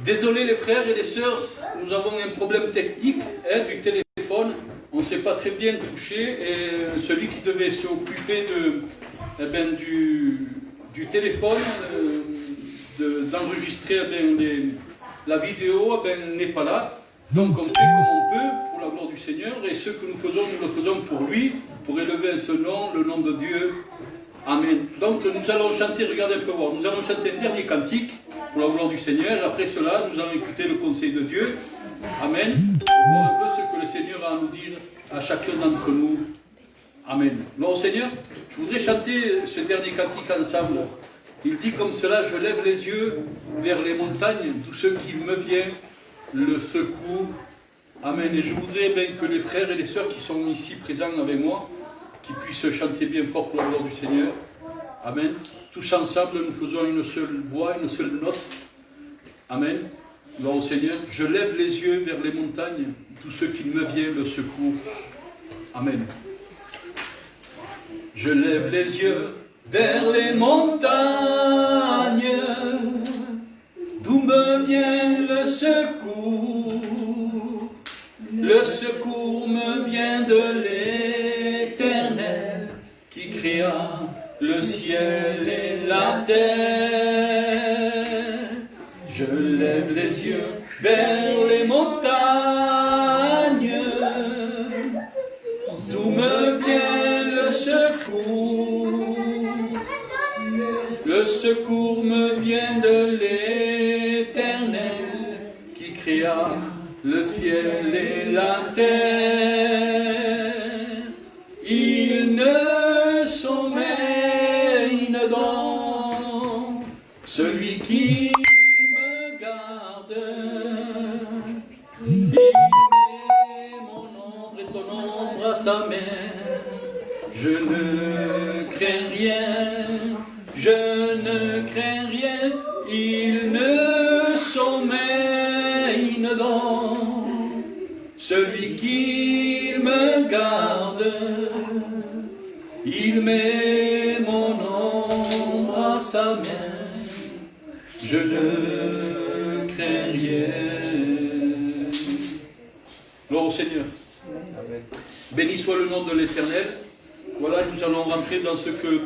Désolé les frères et les sœurs, nous avons un problème technique du téléphone. On ne s'est pas très bien touché et celui qui devait s'occuper du téléphone, d'enregistrer la vidéo, n'est pas là. Donc on fait comme on peut pour la gloire du Seigneur et ce que nous le faisons pour lui, pour élever ce nom, le nom de Dieu. Amen. Donc nous allons chanter, regardez un peu voir, nous allons chanter un dernier cantique pour la gloire du Seigneur. Et après cela, nous allons écouter le conseil de Dieu. Amen. Voir un peu ce que le Seigneur a à nous dire à chacun d'entre nous. Amen. Alors Seigneur, je voudrais chanter ce dernier cantique ensemble. Il dit comme cela, je lève les yeux vers les montagnes, tout ce qui me vient, le secours. Amen. Et je voudrais bien que les frères et les sœurs qui sont ici présents avec moi, qui puissent chanter bien fort pour la gloire du Seigneur. Amen. Tous ensemble, nous faisons une seule voix, une seule note. Amen. Gloire au Seigneur. Je lève les yeux vers les montagnes, tout ce qui me vient, le secours. Amen. Je lève les yeux vers les montagnes, d'où me vient le secours. Le secours me vient de l'Éternel, qui créa le ciel et la terre. Je lève les yeux vers les montagnes, d'où me vient le secours. Le secours me vient de l'Éternel, qui créa le ciel et la terre. Il ne sommeille dans celui qui me garde. Il met mon ombre et ton ombre à sa main. Je ne crains rien, je ne crains rien. Il ne sommeille dans celui qui me garde. Il met mon ombre à sa main. Je ne crains rien. Gloire au Seigneur. Amen. Béni soit le nom de l'Éternel. Voilà, nous allons rentrer dans ce que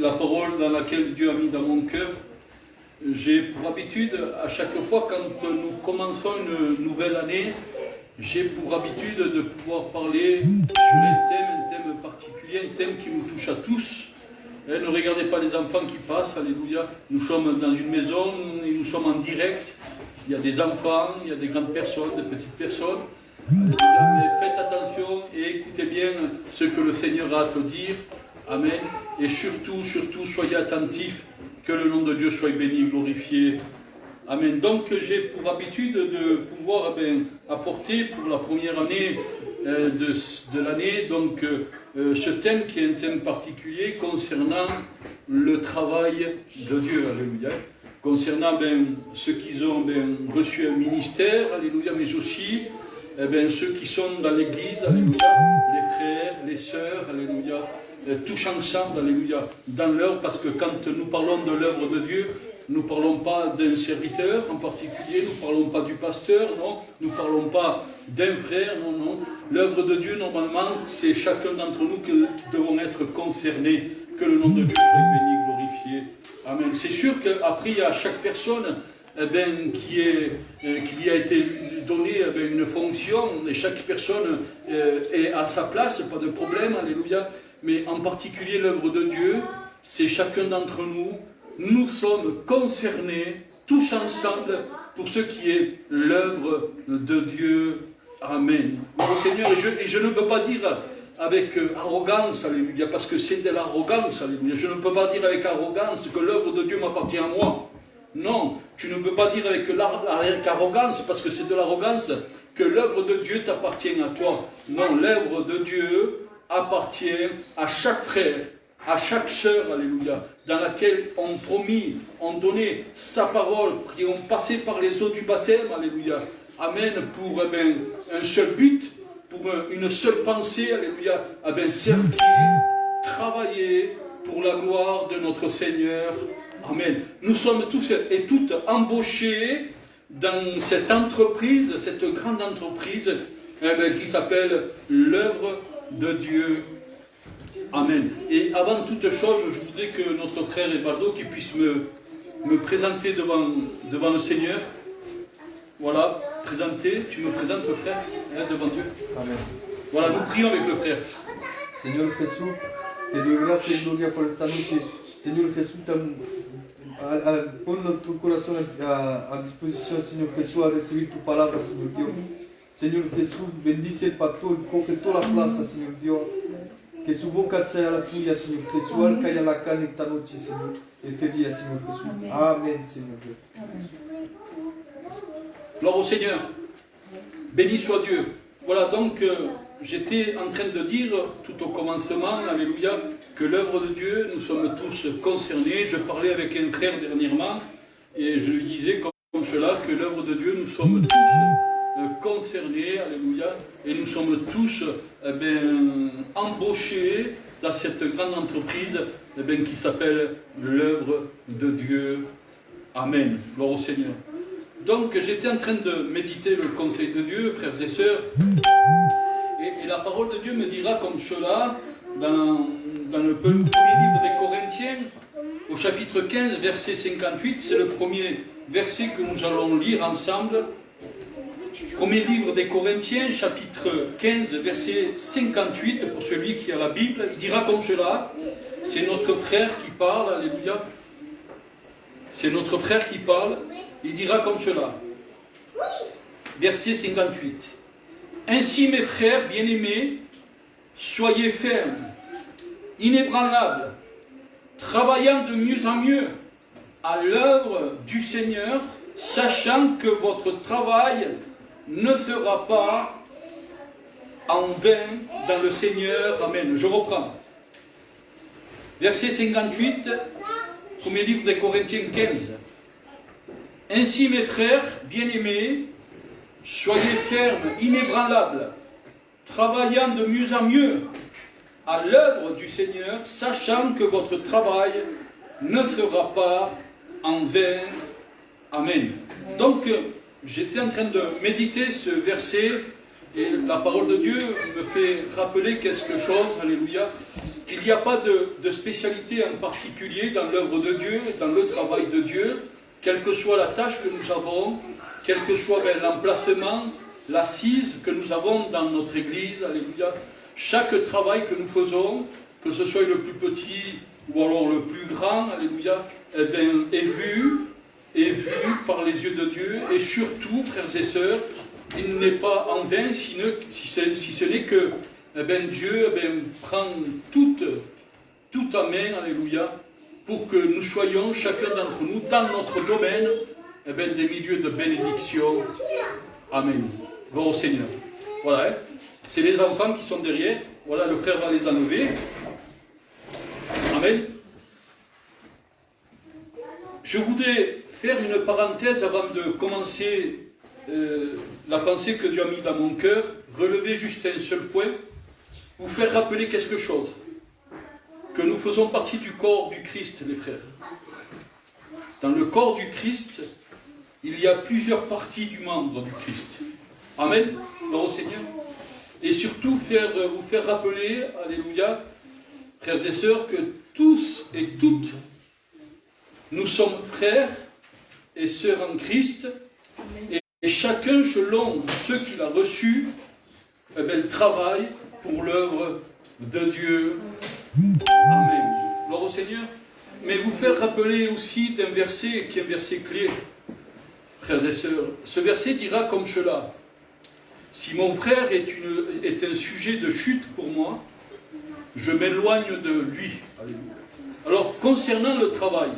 la parole dans laquelle Dieu a mis dans mon cœur. J'ai pour habitude, à chaque fois quand nous commençons une nouvelle année, j'ai pour habitude de pouvoir parler sur un thème particulier, un thème qui nous touche à tous. Ne regardez pas les enfants qui passent, alléluia. Nous sommes dans une maison et nous sommes en direct. Il y a des enfants, il y a des grandes personnes, des petites personnes. Alléluia. Mais faites attention et écoutez bien ce que le Seigneur a à te dire. Amen. Et surtout, soyez attentifs. Que le nom de Dieu soit béni, glorifié. Amen. Donc j'ai pour habitude de pouvoir apporter pour la première année de l'année ce thème qui est un thème particulier concernant le travail de Dieu. Alléluia. Concernant ceux qui ont reçu un ministère, alléluia, mais aussi ceux qui sont dans l'église, alléluia, les frères, les sœurs, alléluia. Tous ensemble, alléluia, dans l'œuvre, parce que quand nous parlons de l'œuvre de Dieu, nous ne parlons pas d'un serviteur en particulier, nous ne parlons pas du pasteur, non, nous ne parlons pas d'un frère, non. L'œuvre de Dieu, normalement, c'est chacun d'entre nous qui devons être concernés, que le nom de Dieu soit béni, glorifié. Amen. C'est sûr qu'après, il y a chaque personne qui a été donné une fonction, et chaque personne est à sa place, pas de problème, alléluia. Mais en particulier l'œuvre de Dieu, c'est chacun d'entre nous, nous sommes concernés tous ensemble pour ce qui est l'œuvre de Dieu. Amen. Mon Seigneur, et je ne peux pas dire avec arrogance, alléluia, parce que c'est de l'arrogance, alléluia. Je ne peux pas dire avec arrogance que l'œuvre de Dieu m'appartient à moi. Non, tu ne peux pas dire avec arrogance, parce que c'est de l'arrogance, que l'œuvre de Dieu t'appartient à toi. Non, l'œuvre de Dieu appartient à chaque frère, à chaque sœur, alléluia, dans laquelle on promis, on donné sa parole, qui ont passé par les eaux du baptême, alléluia, amen, pour un seul but, pour une seule pensée, alléluia, servir, travailler pour la gloire de notre Seigneur, Amen. Nous sommes tous et toutes embauchés dans cette entreprise, cette grande entreprise qui s'appelle l'œuvre de Dieu. Amen. Et avant toute chose, je voudrais que notre frère Ebaldo qui puisse me présenter devant le Seigneur. Voilà, présenter, tu me présentes le frère devant Dieu. Amen. Voilà, nous prions avec le frère. Señor Jesús, te doy gracias y gloria por esta noche. Señor Jesús, pon tu corazón a disposición, Señor Jesús, a recibir tu palabra, Señor Dios. Señor Jesús, bendice el pastor, coge toda la plaza, Señor Dios. Que su boca sea la tuya, Señor Jesús. Al calla la carne esta noche, Señor. Este día, Señor Jesús. Amén, Señor Dios. Gloire au Seigneur. Béni soit Dieu. Voilà, donc j'étais en train de dire tout au commencement, alléluia, que l'œuvre de Dieu, nous sommes tous concernés. Je parlais avec un frère dernièrement et je lui disais comme cela que l'œuvre de Dieu, nous sommes tous concernés, alléluia, et nous sommes tous embauchés dans cette grande entreprise qui s'appelle l'œuvre de Dieu. Amen. Gloire au Seigneur. Donc j'étais en train de méditer le conseil de Dieu, frères et sœurs, et la parole de Dieu me dira comme cela, dans le premier livre des Corinthiens, au chapitre 15, verset 58, c'est le premier verset que nous allons lire ensemble. Premier livre des Corinthiens, chapitre 15, verset 58, pour celui qui a la Bible, il dira comme cela, c'est notre frère qui parle, alléluia, c'est notre frère qui parle, il dira comme cela, verset 58, ainsi mes frères bien-aimés, soyez fermes, inébranlables, travaillant de mieux en mieux à l'œuvre du Seigneur, sachant que votre travail ne sera pas en vain dans le Seigneur. Amen. Je reprends. Verset 58, premier livre des Corinthiens 15. Ainsi, mes frères bien-aimés, soyez fermes, inébranlables, travaillant de mieux en mieux à l'œuvre du Seigneur, sachant que votre travail ne sera pas en vain. Amen. Donc, j'étais en train de méditer ce verset et la parole de Dieu me fait rappeler quelque chose, alléluia, qu'il n'y a pas de spécialité en particulier dans l'œuvre de Dieu, dans le travail de Dieu, quelle que soit la tâche que nous avons, quel que soit l'emplacement, l'assise que nous avons dans notre église, alléluia, chaque travail que nous faisons, que ce soit le plus petit ou alors le plus grand, alléluia, eh bien, est vu par les yeux de Dieu, et surtout, frères et sœurs, il n'est pas en vain si ce n'est que Dieu prend toute à main, alléluia, pour que nous soyons, chacun d'entre nous, dans notre domaine, des milieux de bénédiction. Amen. Gloire au Seigneur. Voilà, c'est les enfants qui sont derrière. Voilà, le frère va les enlever. Amen. Je voudrais faire une parenthèse avant de commencer la pensée que Dieu a mis dans mon cœur, relever juste un seul point, vous faire rappeler quelque chose, que nous faisons partie du corps du Christ, les frères. Dans le corps du Christ, il y a plusieurs parties du membre du Christ. Amen, gloire au Seigneur. Et surtout vous faire rappeler, alléluia, frères et sœurs, que tous et toutes, nous sommes frères et sœurs en Christ, et chacun, selon ce qu'il a reçu, travaille pour l'œuvre de Dieu. Amen. Gloire au Seigneur. Mais vous faire rappeler aussi d'un verset qui est un verset clé, frères et sœurs. Ce verset dira comme cela: si mon frère est un sujet de chute pour moi, je m'éloigne de lui. Alléluia. Alors, concernant le travail,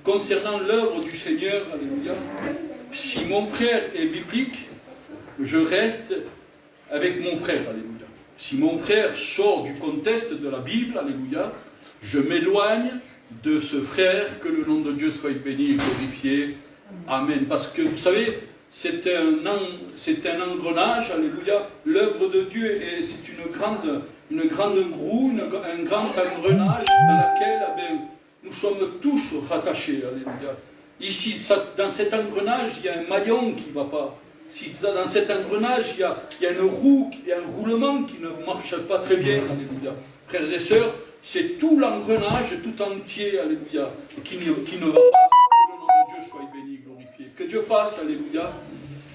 concernant l'œuvre du Seigneur, alléluia, si mon frère est biblique, je reste avec mon frère, alléluia. Si mon frère sort du contexte de la Bible, alléluia, je m'éloigne de ce frère, que le nom de Dieu soit béni et glorifié. Amen. Parce que vous savez, c'est un engrenage, alléluia. L'œuvre de Dieu, c'est une grande roue, un grand engrenage dans laquelle nous sommes tous rattachés, alléluia. Ici, dans cet engrenage, il y a un maillon qui ne va pas. Si dans cet engrenage, il y a une roue, il y a un roulement qui ne marche pas très bien, alléluia. Frères et sœurs, c'est tout l'engrenage tout entier, alléluia, qui ne va pas. Que le nom de Dieu soit béni, glorifié. Que Dieu fasse, alléluia,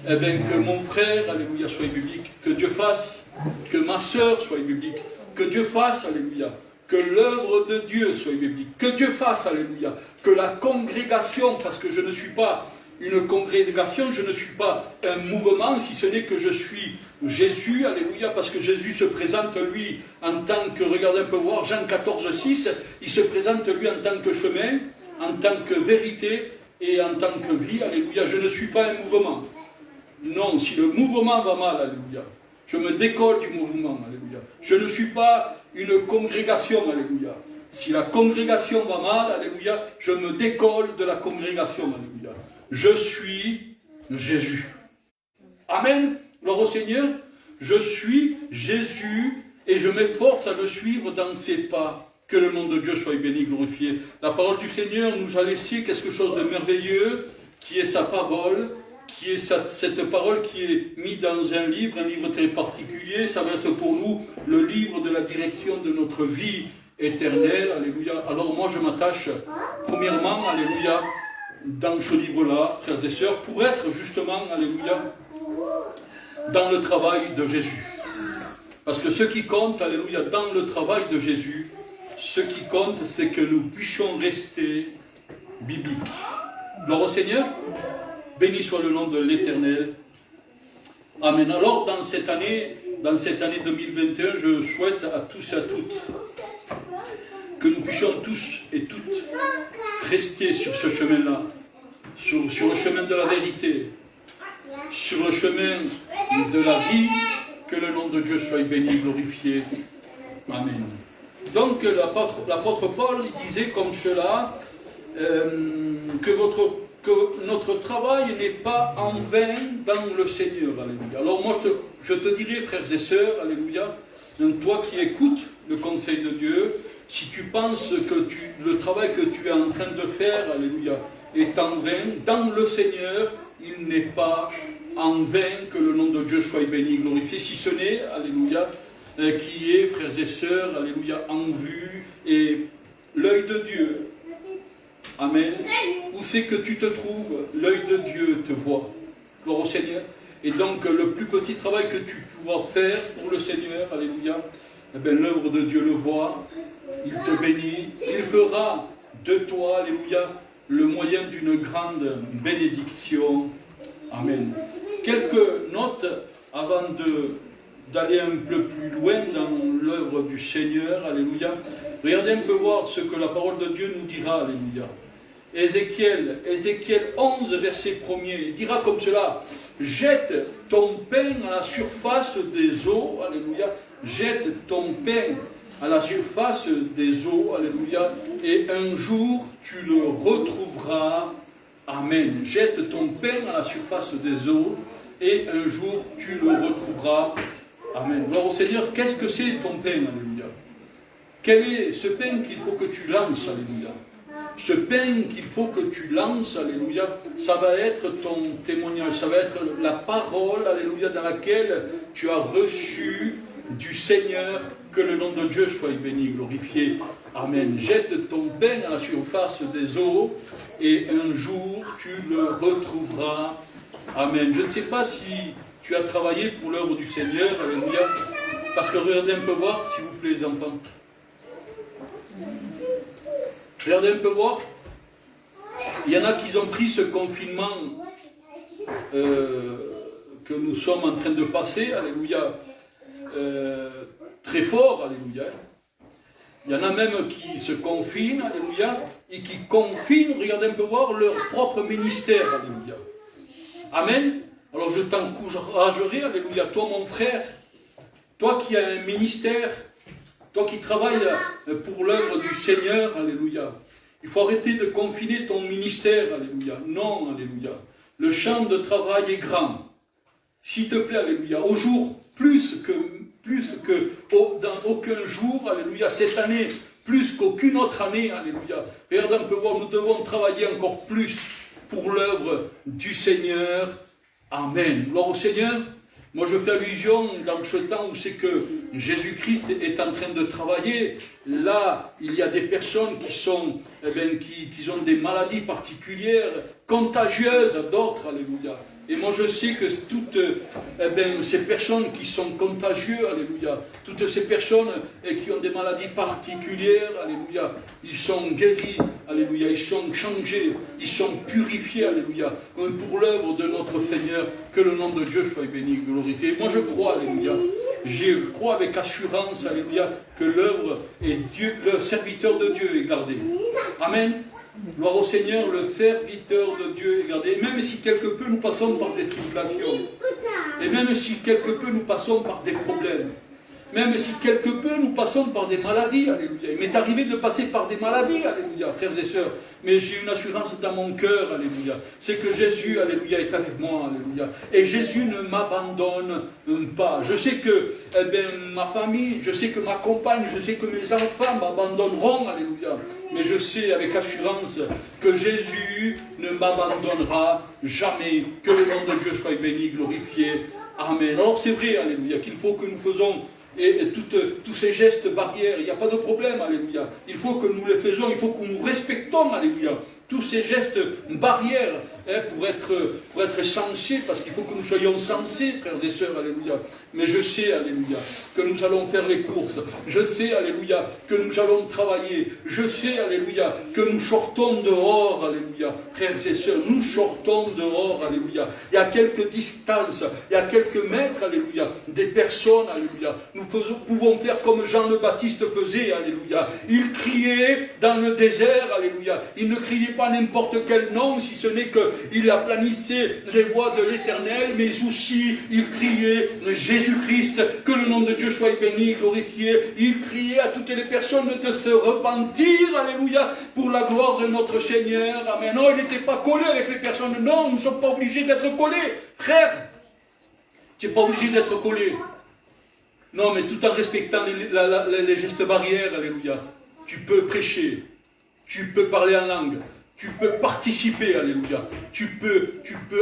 eh bien, que mon frère, alléluia, soit biblique. Que Dieu fasse, que ma sœur soit biblique. Que Dieu fasse, alléluia, que l'œuvre de Dieu soit biblique. Que Dieu fasse, alléluia, que la congrégation, parce que je ne suis pas une congrégation, je ne suis pas un mouvement, si ce n'est que je suis Jésus, alléluia, parce que Jésus se présente, lui, en tant que, regardez un peu voir, Jean 14, 6, il se présente, lui, en tant que chemin, en tant que vérité et en tant que vie, alléluia. Je ne suis pas un mouvement. Non, si le mouvement va mal, alléluia, je me décolle du mouvement, alléluia. Je ne suis pas une congrégation, alléluia. Si la congrégation va mal, alléluia, je me décolle de la congrégation, alléluia. Je suis Jésus. Amen. Gloire au Seigneur. Je suis Jésus et je m'efforce à le suivre dans ses pas. Que le nom de Dieu soit béni, glorifié. La parole du Seigneur nous a laissé quelque chose de merveilleux, qui est sa parole, qui est cette parole qui est mise dans un livre très particulier. Ça va être pour nous le livre de la direction de notre vie éternelle. Alléluia. Alors moi je m'attache premièrement, alléluia, dans ce livre-là, frères et sœurs, pour être justement, alléluia, dans le travail de Jésus. Parce que ce qui compte, alléluia, dans le travail de Jésus, ce qui compte, c'est que nous puissions rester bibliques. Gloire au Seigneur. Béni soit le nom de l'Éternel. Amen. Alors, dans cette année 2021, je souhaite à tous et à toutes que nous puissions tous et toutes rester sur ce chemin-là, sur le chemin de la vérité, sur le chemin de la vie, que le nom de Dieu soit béni, glorifié. Amen. Donc, l'apôtre Paul, il disait comme cela, que notre travail n'est pas en vain dans le Seigneur. Alléluia. Alors moi, je te dirais, frères et sœurs, alléluia, toi qui écoutes le conseil de Dieu, si tu penses que le travail que tu es en train de faire, alléluia, est en vain, dans le Seigneur, il n'est pas en vain, que le nom de Dieu soit béni, glorifié, si ce n'est, alléluia, qui est, frères et sœurs, alléluia, en vue, et l'œil de Dieu. Amen. Où c'est que tu te trouves, l'œil de Dieu te voit. Gloire au Seigneur. Et donc, le plus petit travail que tu pourras faire pour le Seigneur, alléluia, eh bien, l'œuvre de Dieu le voit, il te bénit, il fera de toi, alléluia, le moyen d'une grande bénédiction. Amen. Quelques notes avant d'aller un peu plus loin dans l'œuvre du Seigneur, alléluia. Regardez un peu voir ce que la parole de Dieu nous dira, alléluia. Ézéchiel 11, verset 1er, il dira comme cela: jette ton pain à la surface des eaux, alléluia, jette ton pain à la surface des eaux, alléluia, et un jour tu le retrouveras, amen. Jette ton pain à la surface des eaux, et un jour tu le retrouveras, amen. Alors au Seigneur, qu'est-ce que c'est ton pain, alléluia? Quel est ce pain qu'il faut que tu lances, alléluia? Ce pain qu'il faut que tu lances, alléluia, ça va être ton témoignage, ça va être la parole, alléluia, dans laquelle tu as reçu du Seigneur, que le nom de Dieu soit béni, glorifié. Amen. Jette ton pain à la surface des eaux, et un jour tu le retrouveras. Amen. Je ne sais pas si tu as travaillé pour l'œuvre du Seigneur, alléluia, parce que regardez un peu voir, s'il vous plaît, les enfants. Regardez un peu voir. Il y en a qui ont pris ce confinement que nous sommes en train de passer, alléluia, très fort, alléluia. Il y en a même qui se confinent, alléluia, et qui confinent, regardez un peu voir, leur propre ministère, alléluia. Amen. Alors je t'encouragerai, alléluia, toi mon frère, toi qui as un ministère, toi qui travailles pour l'œuvre du Seigneur, alléluia. Il faut arrêter de confiner ton ministère, alléluia. Non, alléluia. Le champ de travail est grand. S'il te plaît, alléluia. Au jour, plus que dans aucun jour, alléluia. Cette année, plus qu'aucune autre année, alléluia. Regarde un peu voir, nous devons travailler encore plus pour l'œuvre du Seigneur. Amen. Gloire au Seigneur. Moi, je fais allusion dans ce temps où c'est que Jésus-Christ est en train de travailler. Là, il y a des personnes qui sont, qui ont des maladies particulières, contagieuses, d'autres, alléluia. Et moi, je sais que toutes ces personnes qui sont contagieuses, alléluia, toutes ces personnes qui ont des maladies particulières, alléluia, ils sont guéris, alléluia, ils sont changés, ils sont purifiés, alléluia, pour l'œuvre de notre Seigneur, que le nom de Dieu soit béni, glorifié. Moi, je crois, alléluia, je crois avec assurance, alléluia, que l'œuvre et Dieu, le serviteur de Dieu est gardé. Amen. Gloire au Seigneur, le serviteur de Dieu est gardé. Et même si quelque peu nous passons par des tribulations, et même si quelque peu nous passons par des problèmes, même si quelque peu nous passons par des maladies, alléluia. Il m'est arrivé de passer par des maladies, alléluia, frères et sœurs, mais j'ai une assurance dans mon cœur, alléluia. C'est que Jésus, alléluia, est avec moi, alléluia. Et Jésus ne m'abandonne pas. Je sais que ma famille, je sais que ma compagne, je sais que mes enfants m'abandonneront, alléluia. Mais je sais avec assurance que Jésus ne m'abandonnera jamais. Que le nom de Dieu soit béni, glorifié. Amen. Alors c'est vrai, alléluia, qu'il faut que nous faisons tous ces gestes barrières, il n'y a pas de problème, alléluia. Il faut que nous les faisons, il faut que nous respectons, alléluia, tous ces gestes barrières pour être sensés, parce qu'il faut que nous soyons sensés, frères et sœurs, alléluia. Mais je sais, alléluia, que nous allons faire les courses. Je sais, alléluia, que nous allons travailler. Je sais, alléluia, que nous sortons dehors, alléluia. Frères et sœurs, nous sortons dehors, alléluia. Il y a quelques distances, il y a quelques mètres, alléluia, des personnes, alléluia. Nous pouvons faire comme Jean le Baptiste faisait, alléluia. Il criait dans le désert, alléluia. Il ne criait pas n'importe quel nom, si ce n'est qu'il aplanissait les voies de l'Éternel, mais aussi il criait Jésus-Christ, que le nom de Dieu soit béni, glorifié. Il criait à toutes les personnes de se repentir, alléluia, pour la gloire de notre Seigneur. Amen. Non, il n'était pas collé avec les personnes. Non, nous ne sommes pas obligés d'être collés. Frère, tu n'es pas obligé d'être collé. Non, mais tout en respectant les gestes barrières, alléluia. Tu peux prêcher, tu peux parler en langue, tu peux participer, alléluia. Tu peux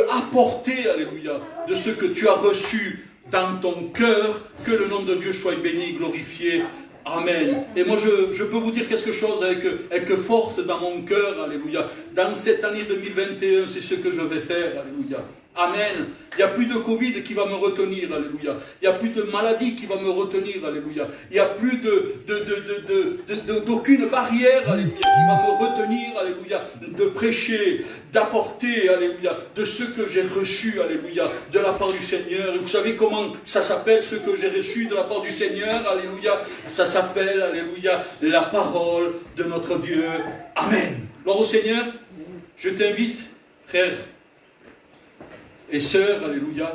apporter, alléluia, de ce que tu as reçu dans ton cœur, que le nom de Dieu soit béni, glorifié. Amen. Et moi, je peux vous dire quelque chose avec force dans mon cœur, alléluia. Dans cette année 2021, c'est ce que je vais faire, alléluia. Amen. Il n'y a plus de Covid qui va me retenir, alléluia. Il n'y a plus de maladie qui va me retenir, alléluia. Il n'y a plus d'aucune barrière, alléluia, qui va me retenir, alléluia, de prêcher, d'apporter, alléluia, de ce que j'ai reçu, alléluia, de la part du Seigneur. Et vous savez comment ça s'appelle, ce que j'ai reçu de la part du Seigneur, alléluia. Ça s'appelle, alléluia, la parole de notre Dieu. Amen. Gloire au Seigneur. Je t'invite, frère et sœurs, alléluia.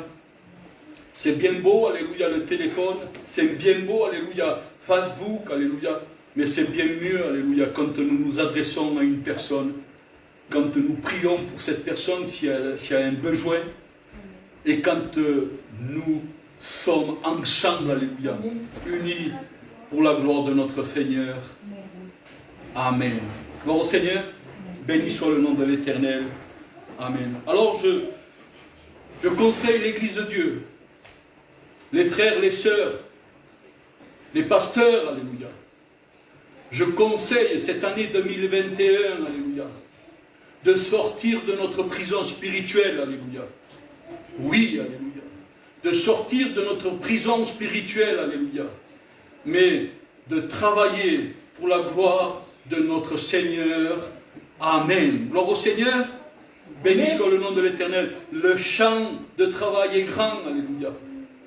C'est bien beau, alléluia, le téléphone. C'est bien beau, alléluia, Facebook, alléluia. Mais c'est bien mieux, alléluia, quand nous nous adressons à une personne, quand nous prions pour cette personne s'il y a un besoin, et quand nous sommes ensemble, alléluia, unis pour la gloire de notre Seigneur. Amen. Gloire au Seigneur. Béni soit le nom de l'Éternel. Amen. Alors je conseille l'Église de Dieu, les frères, les sœurs, les pasteurs, alléluia. Je conseille cette année 2021, alléluia, de sortir de notre prison spirituelle, alléluia. Oui, alléluia. De sortir de notre prison spirituelle, alléluia. Mais de travailler pour la gloire de notre Seigneur. Amen. Gloire au Seigneur. Béni soit le nom de l'Éternel. Le champ de travail est grand, alléluia.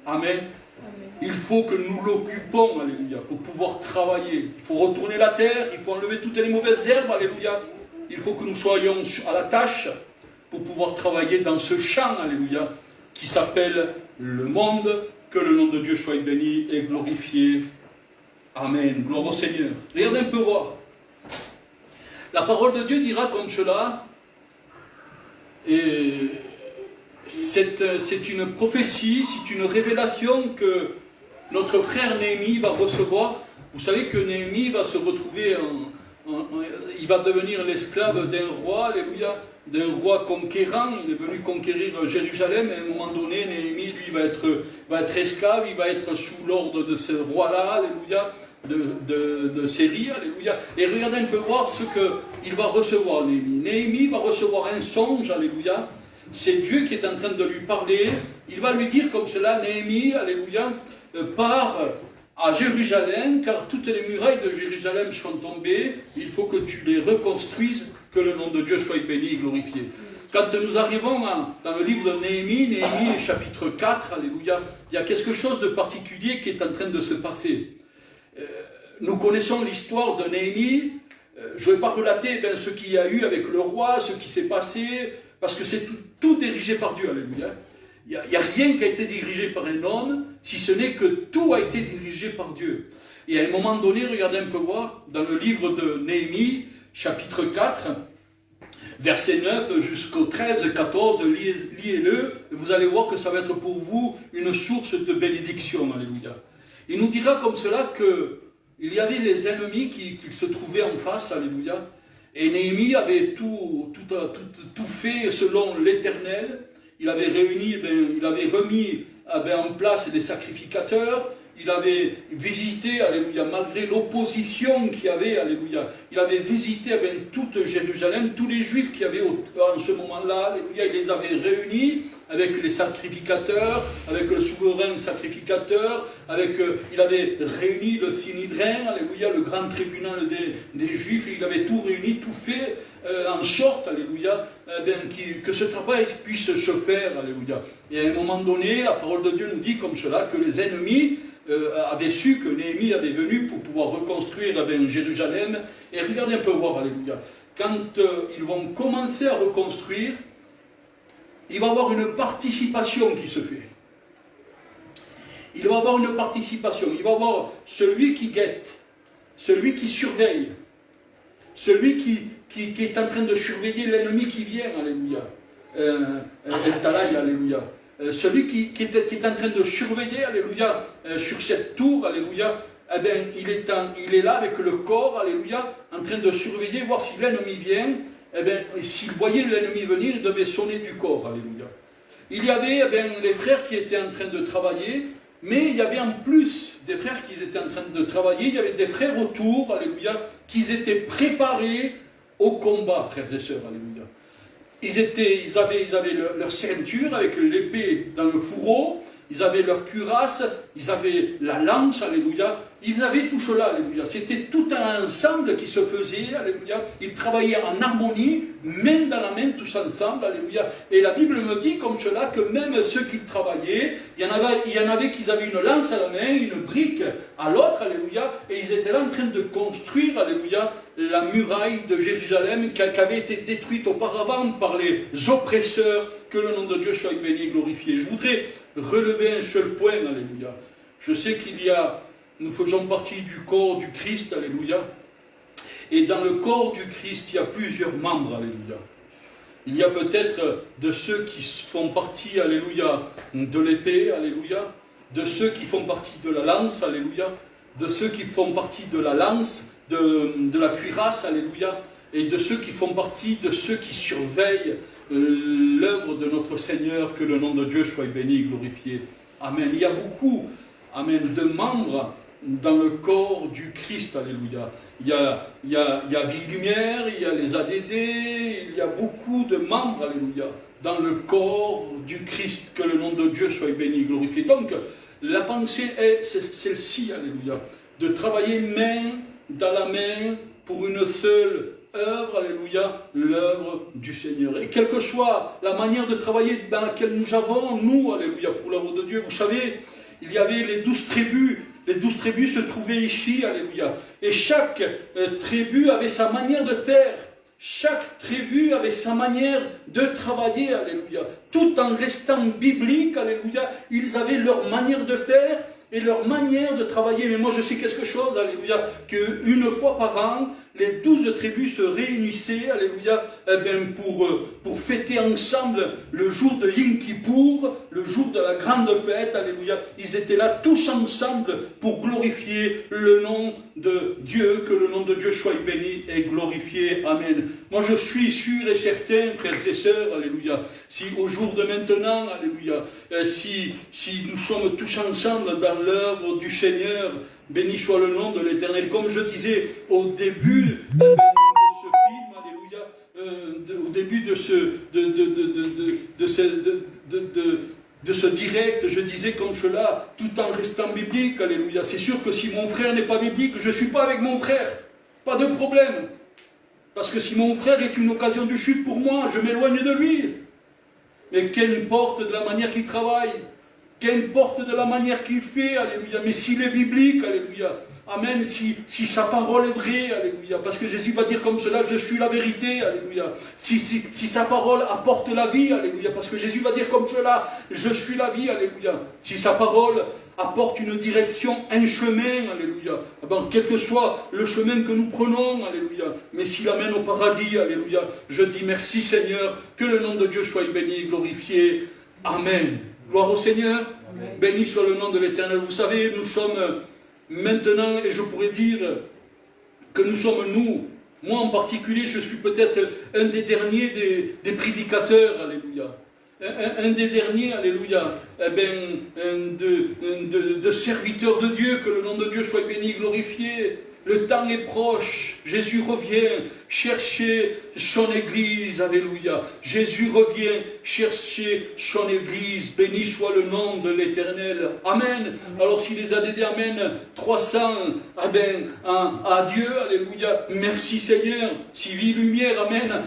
Amen. Il faut que nous l'occupons, alléluia, pour pouvoir travailler. Il faut retourner la terre, il faut enlever toutes les mauvaises herbes, alléluia. Il faut que nous soyons à la tâche pour pouvoir travailler dans ce champ, alléluia, qui s'appelle le monde. Que le nom de Dieu soit béni et glorifié. Amen. Gloire au Seigneur. Regardez un peu voir. La parole de Dieu dira comme cela, et c'est une prophétie, c'est une révélation que notre frère Néhémie va recevoir. Vous savez que Néhémie va se retrouver il va devenir l'esclave d'un roi, alléluia, d'un roi conquérant. Il est venu conquérir Jérusalem, et à un moment donné, Néhémie, lui, va être esclave, il va être sous l'ordre de ce roi-là, alléluia, de Syrie, alléluia. Et regardez un peu voir ce qu'il va recevoir, Néhémie. Néhémie va recevoir un songe, alléluia. C'est Dieu qui est en train de lui parler. Il va lui dire comme cela, Néhémie, alléluia, pars à Jérusalem, car toutes les murailles de Jérusalem sont tombées, il faut que tu les reconstruises, que le nom de Dieu soit béni et glorifié. Quand nous arrivons dans le livre de Néhémie, chapitre 4, alléluia, il y a quelque chose de particulier qui est en train de se passer. Nous connaissons l'histoire de Néhémie, je ne vais pas relater ce qu'il y a eu avec le roi, ce qui s'est passé, parce que c'est tout dirigé par Dieu, alléluia. Il n'y a rien qui a été dirigé par un homme, si ce n'est que tout a été dirigé par Dieu. Et à un moment donné, regardez un peu voir, dans le livre de Néhémie, chapitre 4, verset 9 jusqu'au 13, 14, liez-le, et vous allez voir que ça va être pour vous une source de bénédiction, alléluia. Il nous dira comme cela qu'il y avait les ennemis qui se trouvaient en face, alléluia, et Néhémie avait tout fait selon l'Éternel. Il avait remis en place des sacrificateurs, il avait visité, alléluia, malgré l'opposition qu'il y avait, alléluia, il avait visité toute Jérusalem, tous les Juifs qu'il y avait en ce moment-là, alléluia, il les avait réunis avec les sacrificateurs, avec le souverain sacrificateur, il avait réuni le Synhédrin, alléluia, le grand tribunal des Juifs, il avait tout réuni, tout fait, en sorte, alléluia, que ce travail puisse se faire, alléluia. Et à un moment donné, la parole de Dieu nous dit comme cela, que les ennemis avaient su que Néhémie avait venu pour pouvoir reconstruire Jérusalem. Et regardez un peu voir, alléluia. Quand ils vont commencer à reconstruire, il va y avoir une participation qui se fait. Il va y avoir une participation. Il va y avoir celui qui guette, celui qui surveille, celui qui est en train de surveiller l'ennemi qui vient, alléluia. El Talaï, alléluia. Celui qui est en train de surveiller, alléluia, sur cette tour, alléluia, eh bien, il est là avec le corps, alléluia, en train de surveiller, voir si l'ennemi vient. Eh bien, s'il voyait l'ennemi venir, il devait sonner du corps, alléluia. Il y avait les frères qui étaient en train de travailler, mais il y avait en plus des frères qui étaient en train de travailler, il y avait des frères autour, alléluia, qui étaient préparés au combat, frères et sœurs, alléluia. Ils avaient leur ceinture avec l'épée dans le fourreau, ils avaient leur cuirasse, ils avaient la lance, alléluia, ils avaient tout cela, alléluia. C'était tout un ensemble qui se faisait, alléluia. Ils travaillaient en harmonie, main dans la main, tous ensemble, alléluia. Et la Bible me dit comme cela que même ceux qui travaillaient, il y en avait qui avaient une lance à la main, une brique à l'autre, alléluia, et ils étaient là en train de construire, alléluia, la muraille de Jérusalem qui avait été détruite auparavant par les oppresseurs. Que le nom de Dieu soit béni et glorifié. Je voudrais relever un seul point, alléluia. Je sais nous faisons partie du corps du Christ, alléluia. Et dans le corps du Christ, il y a plusieurs membres, alléluia. Il y a peut-être de ceux qui font partie, alléluia, de l'épée, alléluia. De ceux qui font partie de la lance, alléluia. De ceux qui font partie de la lance, de la cuirasse, alléluia. Et de ceux qui font partie de ceux qui surveillent l'œuvre de notre Seigneur, que le nom de Dieu soit béni et glorifié. Amen. Il y a beaucoup, amen, de membres dans le corps du Christ, alléluia. Il y a Vie Lumière, il y a les ADD, il y a beaucoup de membres, alléluia, dans le corps du Christ, que le nom de Dieu soit béni et glorifié. Donc, la pensée est celle-ci, alléluia, de travailler main dans la main pour une seule œuvre, alléluia, l'œuvre du Seigneur. Et quelle que soit la manière de travailler dans laquelle nous avons, nous, alléluia, pour l'œuvre de Dieu, vous savez, il y avait les 12 tribus. Les 12 tribus se trouvaient ici, alléluia. Et chaque tribu avait sa manière de faire. Chaque tribu avait sa manière de travailler, alléluia. Tout en restant biblique, alléluia. Ils avaient leur manière de faire et leur manière de travailler. Mais moi je sais quelque chose, alléluia, qu'une fois par an, les 12 tribus se réunissaient, alléluia, pour fêter ensemble le jour de Yom Kippour, le jour de la grande fête, alléluia. Ils étaient là tous ensemble pour glorifier le nom de Dieu, que le nom de Dieu soit béni et glorifié. Amen. Moi je suis sûr et certain, frères et sœurs, alléluia, si au jour de maintenant, alléluia, si nous sommes tous ensemble dans l'œuvre du Seigneur, béni soit le nom de l'Éternel. Comme je disais au début de ce film, alléluia, au début de ce direct, je disais comme cela, tout en restant biblique, alléluia. C'est sûr que si mon frère n'est pas biblique, je ne suis pas avec mon frère. Pas de problème. Parce que si mon frère est une occasion de chute pour moi, je m'éloigne de lui. Mais qu'importe de la manière qu'il travaille, qu'importe de la manière qu'il fait, alléluia. Mais s'il est biblique, alléluia. Amen, si sa parole est vraie, alléluia. Parce que Jésus va dire comme cela, je suis la vérité, alléluia. Si sa parole apporte la vie, alléluia. Parce que Jésus va dire comme cela, je suis la vie, alléluia. Si sa parole apporte une direction, un chemin, alléluia. Ben, quel que soit le chemin que nous prenons, alléluia. Mais s'il amène au paradis, alléluia. Je dis merci Seigneur, que le nom de Dieu soit béni et glorifié. Amen. Gloire au Seigneur. Amen. Béni soit le nom de l'Éternel. Vous savez, nous sommes maintenant, et je pourrais dire que nous sommes nous, moi en particulier, je suis peut-être un des derniers des prédicateurs, alléluia. Un des derniers, alléluia, de serviteurs de Dieu, que le nom de Dieu soit béni, glorifié. Le temps est proche, Jésus revient chercher son Église, alléluia. Jésus revient chercher son Église, béni soit le nom de l'Éternel. Amen. Alors si les ADD amènent 300, à Dieu, alléluia, merci Seigneur. Si Vie Lumière amène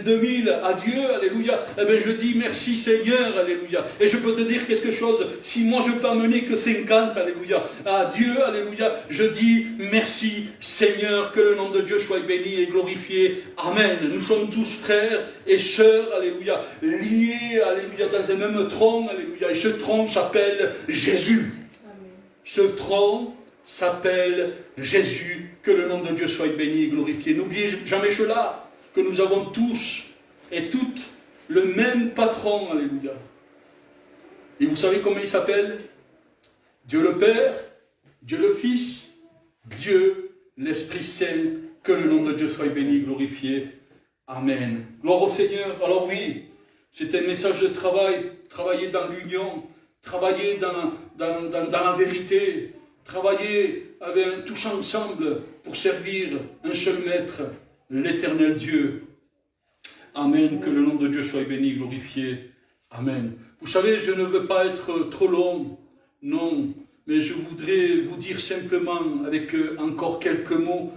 2000 à Dieu, alléluia, je dis merci Seigneur, alléluia. Et je peux te dire quelque chose, si moi je peux amener que 50, alléluia, à Dieu, alléluia, je dis merci Seigneur, que le nom de Dieu soit béni et glorifié. Amen. Nous sommes tous frères et sœurs, alléluia, liés, alléluia, dans un même tronc, alléluia. Et ce tronc s'appelle Jésus. Amen. Ce tronc s'appelle Jésus. Que le nom de Dieu soit béni et glorifié. N'oubliez jamais cela, que nous avons tous et toutes le même patron, alléluia. Et vous savez comment il s'appelle? Dieu le Père, Dieu le Fils, Dieu l'Esprit Saint, que le nom de Dieu soit béni, glorifié. Amen. Gloire au Seigneur. Alors oui, c'est un message de travail, travailler dans l'union, travailler dans la vérité, travailler tous ensemble pour servir un seul Maître, l'Éternel Dieu. Amen. Que le nom de Dieu soit béni, glorifié. Amen. Vous savez, je ne veux pas être trop long, non. Mais je voudrais vous dire simplement, avec encore quelques mots,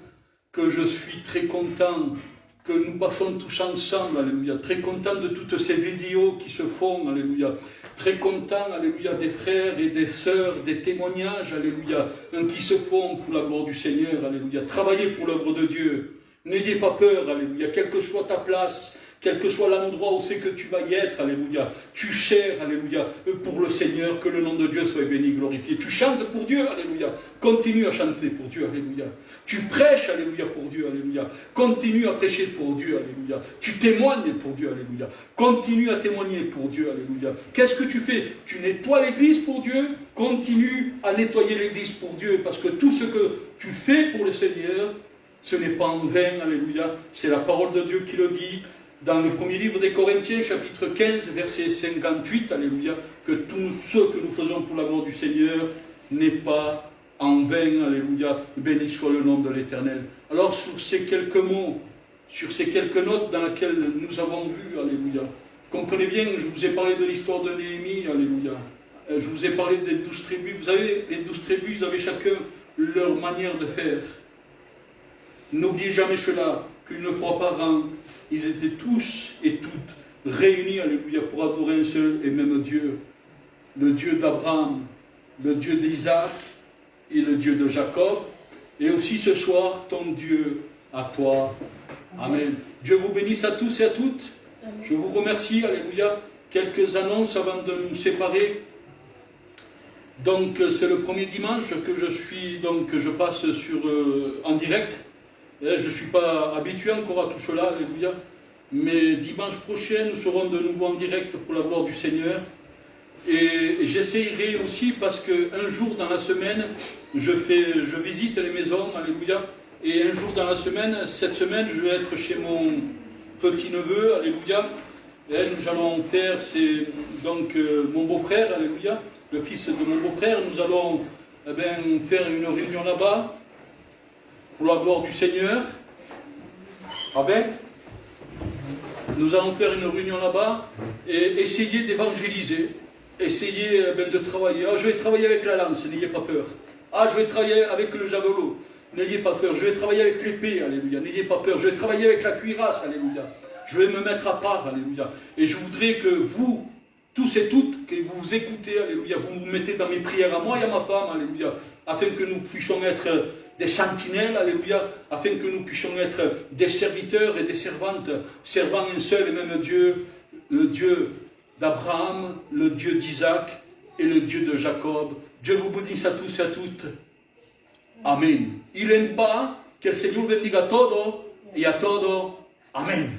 que je suis très content que nous passons tous ensemble, alléluia. Très content de toutes ces vidéos qui se font, alléluia. Très content, alléluia, des frères et des sœurs, des témoignages, alléluia, qui se font pour la gloire du Seigneur, alléluia. Travaillez pour l'œuvre de Dieu. N'ayez pas peur, alléluia, quelle que soit ta place, quel que soit l'endroit où c'est que tu vas y être, alléluia. Tu chères, alléluia, pour le Seigneur, que le nom de Dieu soit béni, glorifié. Tu chantes pour Dieu, alléluia. Continue à chanter pour Dieu, alléluia. Tu prêches, alléluia, pour Dieu, alléluia. Continue à prêcher pour Dieu, alléluia. Tu témoignes pour Dieu, alléluia. Continue à témoigner pour Dieu, alléluia. Qu'est-ce que tu fais? Tu nettoies l'église pour Dieu. Continue à nettoyer l'église pour Dieu, parce que tout ce que tu fais pour le Seigneur, ce n'est pas en vain, alléluia. C'est la parole de Dieu qui le dit. Dans le premier livre des Corinthiens, chapitre 15, verset 58, alléluia, que tout ce que nous faisons pour la gloire du Seigneur n'est pas en vain, alléluia, béni soit le nom de l'Éternel. Alors sur ces quelques mots, sur ces quelques notes dans lesquelles nous avons vu, alléluia, comprenez bien, je vous ai parlé de l'histoire de Néhémie, alléluia, je vous ai parlé des 12 tribus, vous savez, les 12 tribus, ils avaient chacun leur manière de faire. N'oubliez jamais cela, qu'une fois par an, ils étaient tous et toutes réunis, alléluia, pour adorer un seul et même Dieu. Le Dieu d'Abraham, le Dieu d'Isaac et le Dieu de Jacob. Et aussi ce soir, ton Dieu à toi. Amen. Dieu vous bénisse à tous et à toutes. Je vous remercie, alléluia. Quelques annonces avant de nous séparer. Donc c'est le premier dimanche que je passe en direct. Je ne suis pas habitué encore à tout cela, alléluia. Mais dimanche prochain, nous serons de nouveau en direct pour la gloire du Seigneur. Et j'essayerai aussi, parce qu'un jour dans la semaine, je visite les maisons, alléluia. Et un jour dans la semaine, cette semaine, je vais être chez mon petit-neveu, alléluia. Et nous allons faire, c'est donc mon beau-frère, alléluia, le fils de mon beau-frère. Nous allons faire une réunion là-bas, pour la gloire du Seigneur. Amen. Nous allons faire une réunion là-bas et essayer d'évangéliser, essayer de travailler. Ah, je vais travailler avec la lance, n'ayez pas peur. Ah, je vais travailler avec le javelot, n'ayez pas peur. Je vais travailler avec l'épée, alléluia, n'ayez pas peur. Je vais travailler avec la cuirasse, alléluia. Je vais me mettre à part, alléluia. Et je voudrais que vous, tous et toutes, que vous vous écoutez, alléluia, vous vous mettez dans mes prières à moi et à ma femme, alléluia, afin que nous puissions être des sentinelles, alléluia, afin que nous puissions être des serviteurs et des servantes, servant un seul et même Dieu, le Dieu d'Abraham, le Dieu d'Isaac et le Dieu de Jacob. Dieu vous bénisse à tous et à toutes. Amen. Il en paz, que el Señor bendiga a todo y a todo. Amén.